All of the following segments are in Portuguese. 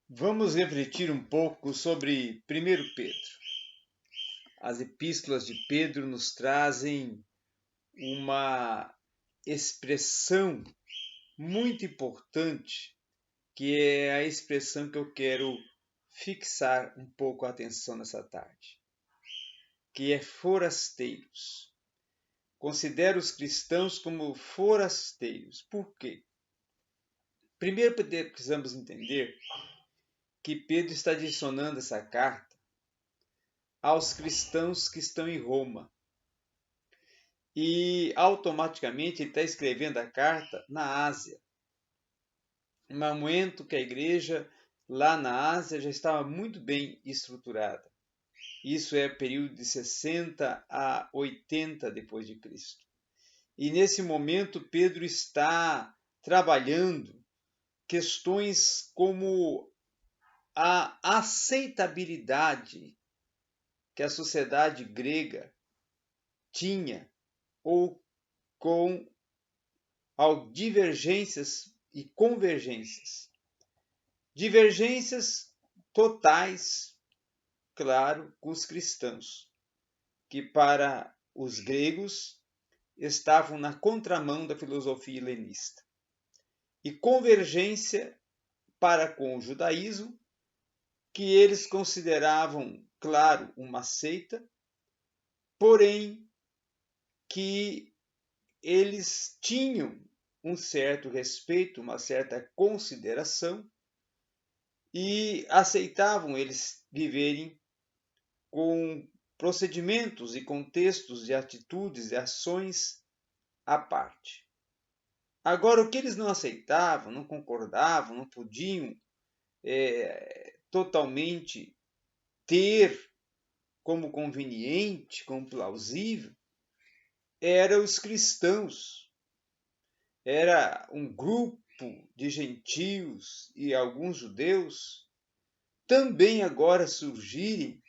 Vamos refletir um pouco sobre 1 Pedro. As epístolas de Pedro nos trazem uma expressão muito importante, que é a expressão que eu quero fixar um pouco a atenção nessa tarde, que é forasteiros. Considero os cristãos como forasteiros. Por quê? Primeiro precisamos entender que Pedro está direcionando essa carta aos cristãos que estão em Roma. E automaticamente ele está escrevendo a carta na Ásia. No momento que a igreja lá na Ásia já estava muito bem estruturada. Isso é período de 60 a 80 depois de Cristo. E nesse momento Pedro está trabalhando questões como a aceitabilidade que a sociedade grega tinha ou com divergências e convergências. Divergências totais, claro, com os cristãos, que para os gregos estavam na contramão da filosofia helenista. E convergência para com o judaísmo, que eles consideravam, claro, uma seita, porém que eles tinham um certo respeito, uma certa consideração e aceitavam eles viverem com procedimentos e contextos de atitudes e ações à parte. Agora, o que eles não aceitavam, não concordavam, não podiam totalmente ter como conveniente, como plausível, eram os cristãos. Era um grupo de gentios e alguns judeus também agora surgirem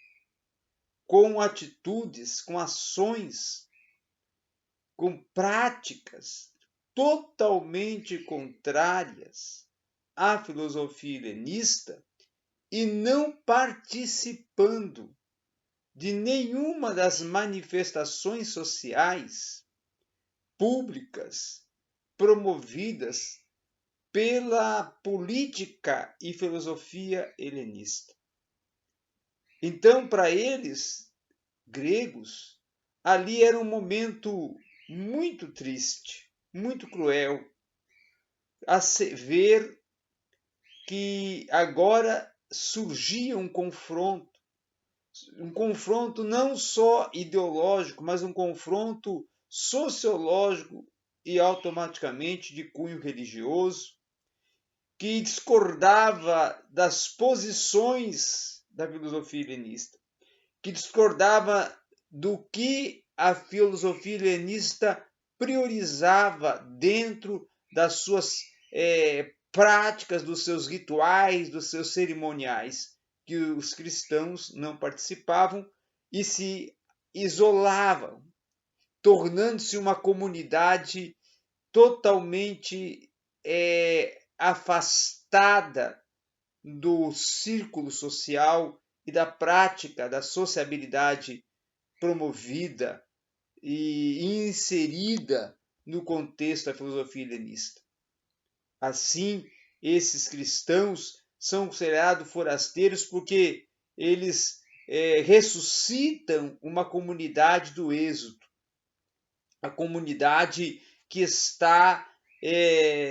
com atitudes, com ações, com práticas totalmente contrárias à filosofia helenista e não participando de nenhuma das manifestações sociais públicas promovidas pela política e filosofia helenista. Então, para eles, gregos, ali era um momento muito triste, muito cruel, a ver que agora surgia um confronto não só ideológico, mas um confronto sociológico e automaticamente de cunho religioso, que discordava das posições da filosofia helenista, que discordava do que a filosofia helenista priorizava dentro das suas práticas, dos seus rituais, dos seus cerimoniais, que os cristãos não participavam e se isolavam, tornando-se uma comunidade totalmente afastada do círculo social e da prática da sociabilidade promovida e inserida no contexto da filosofia helenista. Assim, esses cristãos são considerados forasteiros porque eles ressuscitam uma comunidade do êxodo, a comunidade que está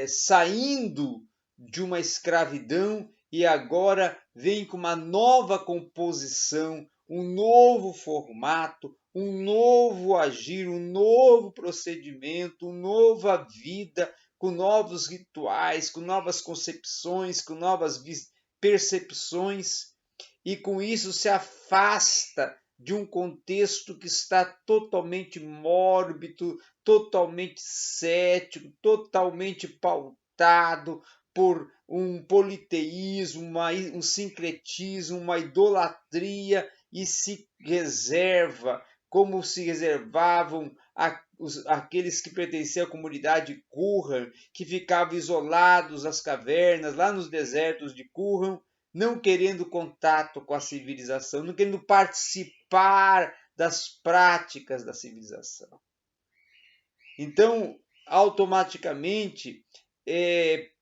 saindo de uma escravidão e agora vem com uma nova composição, um novo formato, um novo agir, um novo procedimento, uma nova vida, com novos rituais, com novas concepções, com novas percepções, e com isso se afasta de um contexto que está totalmente mórbido, totalmente cético, totalmente pautado por um politeísmo, um sincretismo, uma idolatria, e se reserva, como se reservavam aqueles que pertenciam à comunidade Qumran, que ficavam isolados nas cavernas, lá nos desertos de Qumran, não querendo contato com a civilização, não querendo participar das práticas da civilização. Então, automaticamente,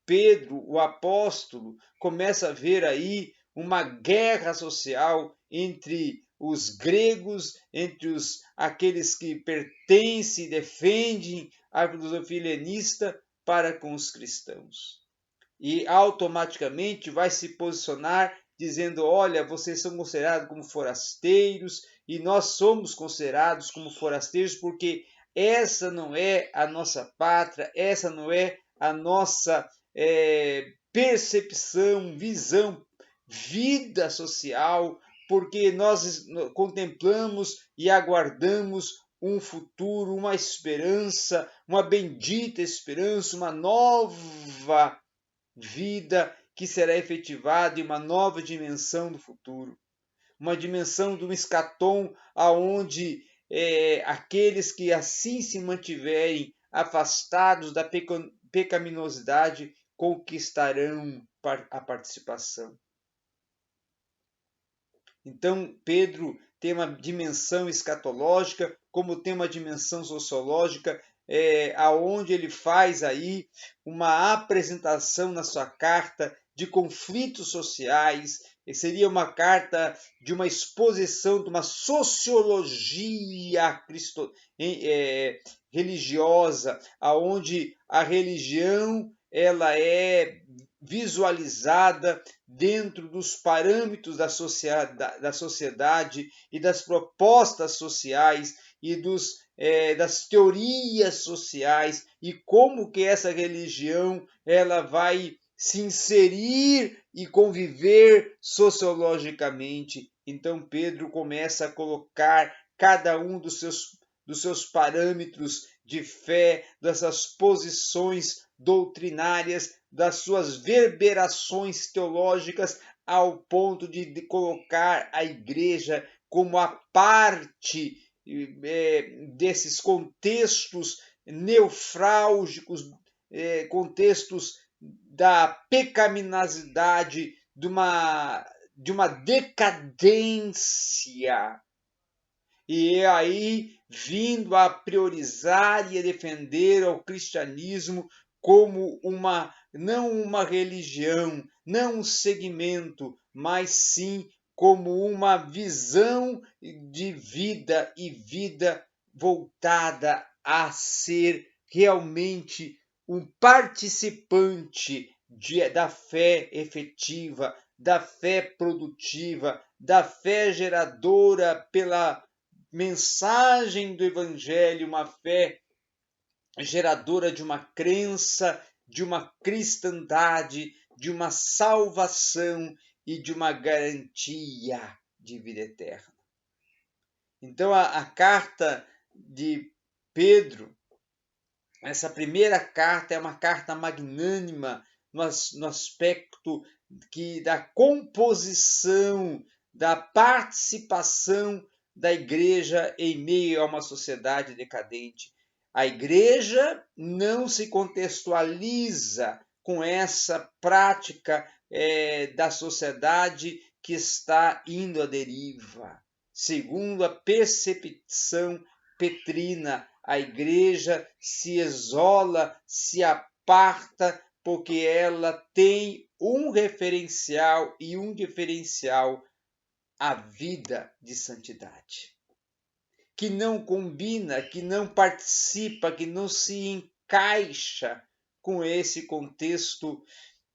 Pedro, o apóstolo, começa a ver aí uma guerra social entre os gregos, entre aqueles que pertencem e defendem a filosofia helenista para com os cristãos. E automaticamente vai se posicionar dizendo: olha, vocês são considerados como forasteiros e nós somos considerados como forasteiros porque essa não é a nossa pátria, essa não é a nossa percepção, visão, vida social, porque nós contemplamos e aguardamos um futuro, uma esperança, uma bendita esperança, uma nova vida que será efetivada em uma nova dimensão do futuro, uma dimensão do escatom aonde aqueles que assim se mantiverem afastados da pecaminosidade conquistarão a participação. Então, Pedro tem uma dimensão escatológica, como tem uma dimensão sociológica, aonde ele faz aí uma apresentação na sua carta de conflitos sociais. Seria uma carta de uma exposição de uma sociologia religiosa, aonde a religião ela é visualizada dentro dos parâmetros da sociedade e das propostas sociais e das teorias sociais e como que essa religião ela vai se inserir e conviver sociologicamente. Então Pedro começa a colocar cada um dos seus parâmetros de fé, dessas posições doutrinárias, das suas verberações teológicas, ao ponto de colocar a igreja como a parte desses contextos neofrálgicos, contextos da pecaminosidade, de uma decadência. E aí vindo a priorizar e a defender o cristianismo como não uma religião, não um segmento, mas sim como uma visão de vida e vida voltada a ser realmente um participante da fé efetiva, da fé produtiva, da fé geradora pela mensagem do Evangelho, uma fé geradora de uma crença, de uma cristandade, de uma salvação e de uma garantia de vida eterna. Então, a carta de Pedro, essa primeira carta é uma carta magnânima no aspecto da composição, da participação da igreja em meio a uma sociedade decadente. A igreja não se contextualiza com essa prática da sociedade que está indo à deriva. Segundo a percepção petrina, a igreja se isola, se aparta, porque ela tem um referencial e um diferencial: a vida de santidade, que não combina, que não participa, que não se encaixa com esse contexto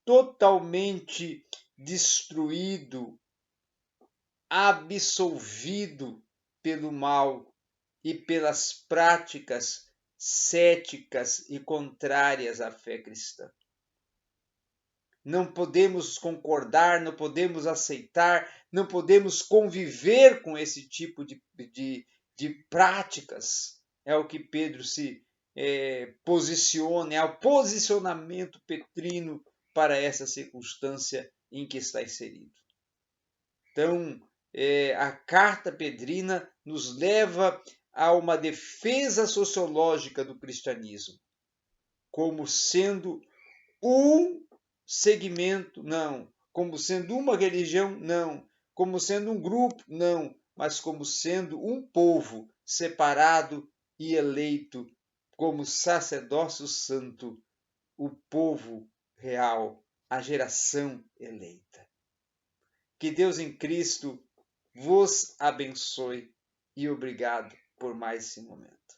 totalmente destruído, absolvido pelo mal e pelas práticas céticas e contrárias à fé cristã. Não podemos concordar, não podemos aceitar, não podemos conviver com esse tipo de práticas. É o que Pedro se posiciona, é o posicionamento petrino para essa circunstância em que está inserido. Então, a carta pedrina nos leva a uma defesa sociológica do cristianismo, como sendo um segmento, não, como sendo uma religião, não, como sendo um grupo, não, mas como sendo um povo separado e eleito, como sacerdócio santo, o povo real, a geração eleita. Que Deus em Cristo vos abençoe e obrigado por mais esse momento.